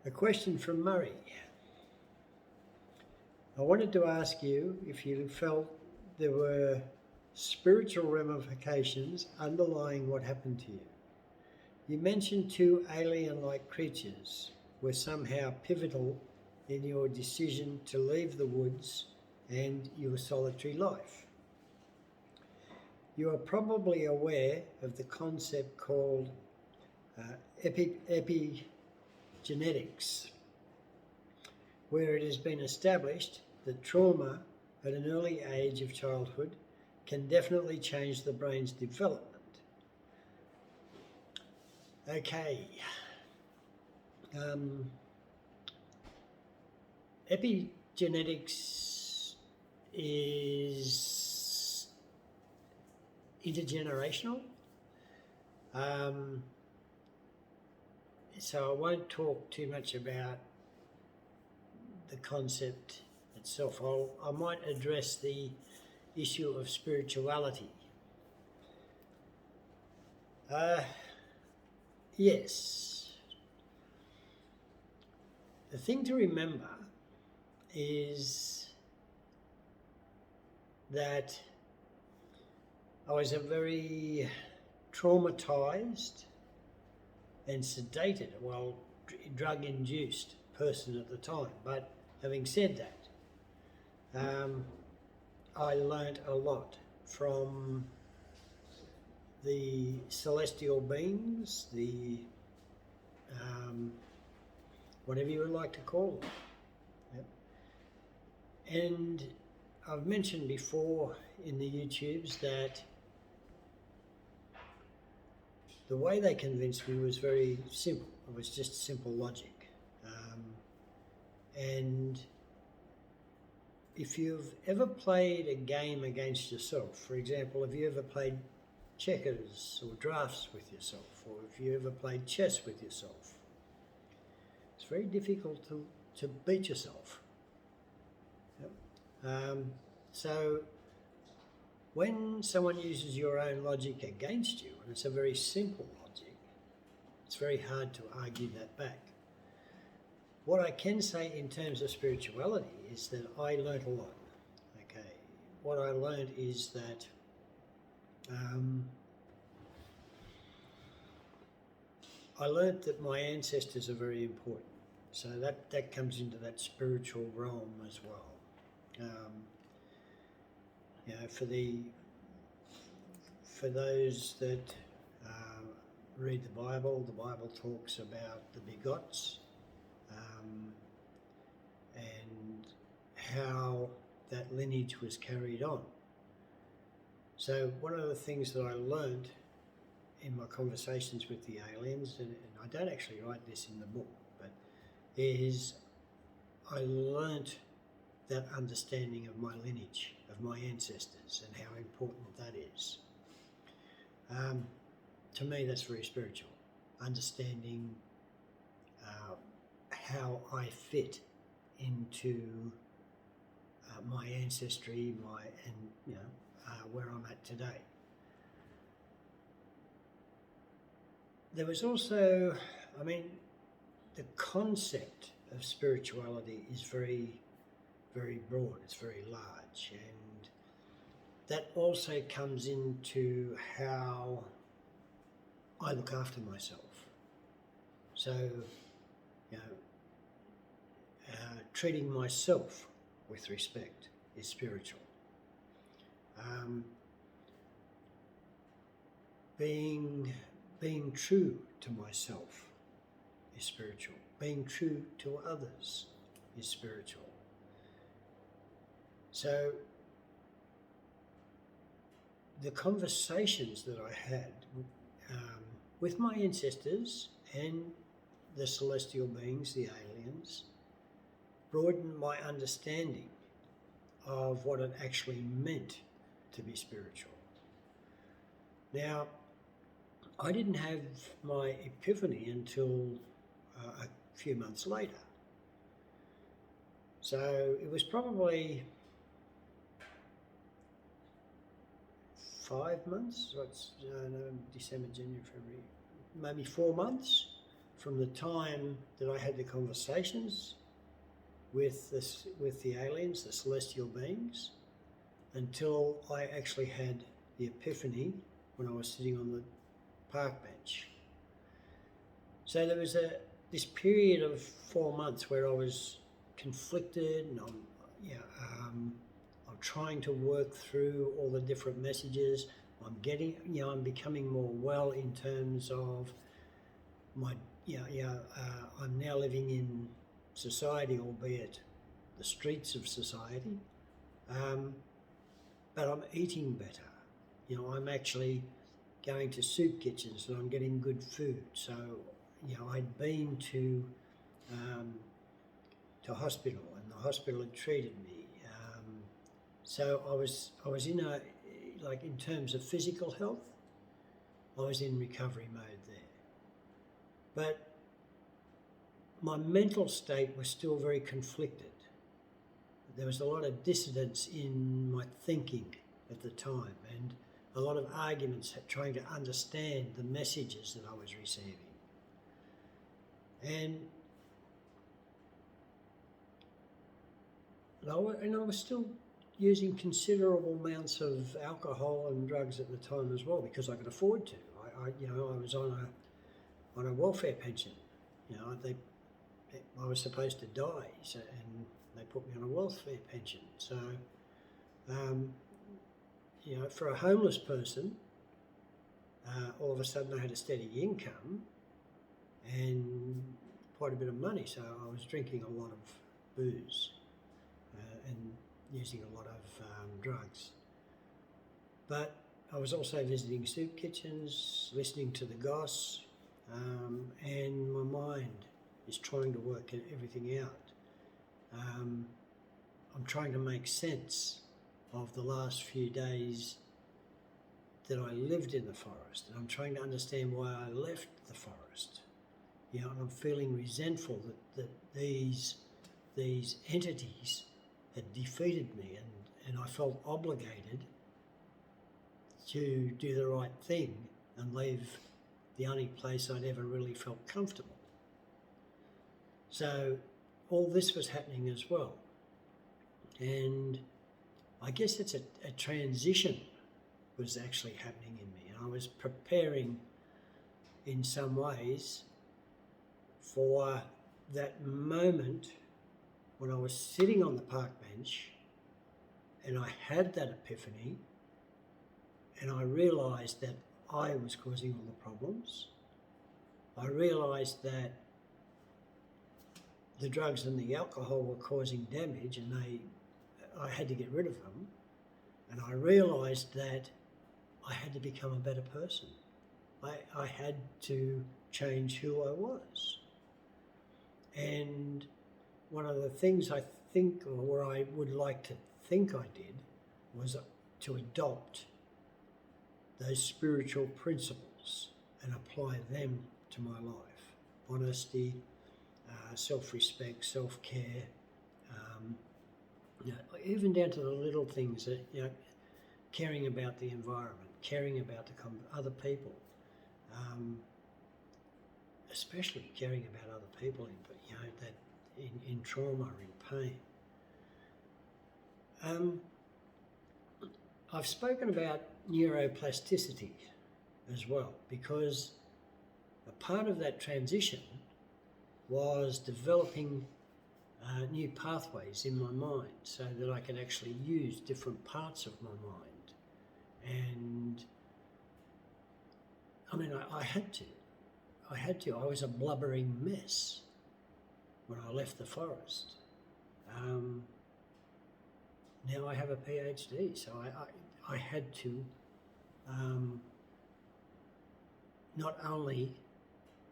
A question from Murray. I wanted to ask you if you felt there were spiritual ramifications underlying what happened to you. You mentioned two alien-like creatures were somehow pivotal in your decision to leave the woods and your solitary life. You are probably aware of the concept called epigenetics, where it has been established that trauma at an early age of childhood can definitely change the brain's development. Okay. Epigenetics is intergenerational. So I won't talk too much about the concept itself. I might address the issue of spirituality. Yes. The thing to remember is that I was a very traumatized and sedated, well, drug-induced person at the time. But having said that, I learnt a lot from the celestial beings, the whatever you would like to call them. Yep. And I've mentioned before in the YouTubes that the way they convinced me was very simple. It was just simple logic. And if you've ever played a game against yourself, for example, have you ever played checkers or drafts with yourself, or if you ever played chess with yourself, it's very difficult to beat yourself. Yep. So when someone uses your own logic against you, and it's a very simple logic, it's very hard to argue that back. What I can say in terms of spirituality is that I learnt a lot. Okay, what I learned is that I learnt that my ancestors are very important. So that comes into that spiritual realm as well. You know, for those that read the Bible talks about the begots and how that lineage was carried on. So one of the things that I learned in my conversations with the aliens, and I don't actually write this in the book, but is I learnt that understanding of my lineage, of my ancestors, and how important that is. To me, that's very spiritual. Understanding how I fit into my ancestry, where I'm at today. There was also, the concept of spirituality is very, very broad. It's very large, and that also comes into how I look after myself. So, treating myself with respect is spiritual. Being true to myself is spiritual. Being true to others is spiritual. So the conversations that I had with my ancestors and the celestial beings, the aliens, broadened my understanding of what it actually meant to be spiritual. Now, I didn't have my epiphany until a few months later. So it was probably 5 months, December, January, February, maybe 4 months, from the time that I had the conversations with the aliens, the celestial beings, until I actually had the epiphany when I was sitting on the park bench. So there was this period of 4 months where I was conflicted, and I'm trying to work through all the different messages. I'm becoming more well in terms of my, I'm now living in society, albeit the streets of society, but I'm eating better. I'm actually going to soup kitchens and I'm getting good food. So, I'd been to hospital, and the hospital had treated me. So I was in in terms of physical health, I was in recovery mode there. But my mental state was still very conflicted. There was a lot of dissonance in my thinking at the time, and a lot of arguments trying to understand the messages that I was receiving. And I was still using considerable amounts of alcohol and drugs at the time as well, because I could afford to. I was on a welfare pension. I was supposed to die, and they put me on a welfare pension. So, for a homeless person, all of a sudden I had a steady income and quite a bit of money. So I was drinking a lot of booze and using a lot of drugs. But I was also visiting soup kitchens, listening to the goss, and my mind is trying to work everything out. I'm trying to make sense of the last few days that I lived in the forest, and I'm trying to understand why I left the forest. And I'm feeling resentful that these entities had defeated me, and I felt obligated to do the right thing and leave the only place I'd ever really felt comfortable. So all this was happening as well. And I guess it's a transition was actually happening in me. And I was preparing in some ways for that moment when I was sitting on the park bench and I had that epiphany and I realised that I was causing all the problems. I realised that the drugs and the alcohol were causing damage, and I had to get rid of them. And I realised that I had to become a better person. I had to change who I was. And one of the things I think, or I would like to think I did, was to adopt those spiritual principles and apply them to my life. Honesty, self-respect, self-care, even down to the little things that, caring about the environment, caring about the other people, especially caring about other people in trauma or in pain. I've spoken about neuroplasticity as well, because a part of that transition was developing new pathways in my mind so that I could actually use different parts of my mind. And I mean, I had to. I was a blubbering mess when I left the forest. Now I have a PhD, so I had to not only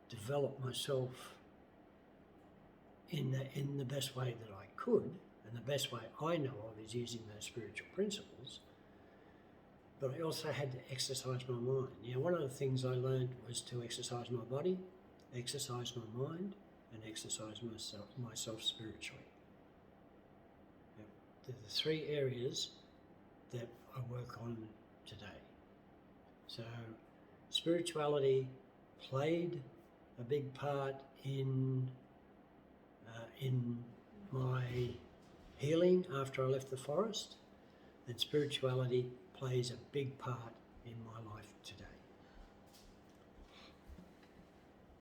develop myself in the best way that I could, and the best way I know of is using those spiritual principles, but I also had to exercise my mind. One of the things I learned was to exercise my body, exercise my mind, and exercise myself spiritually. They're the three areas that I work on today. So spirituality played a big part in my healing after I left the forest, and spirituality plays a big part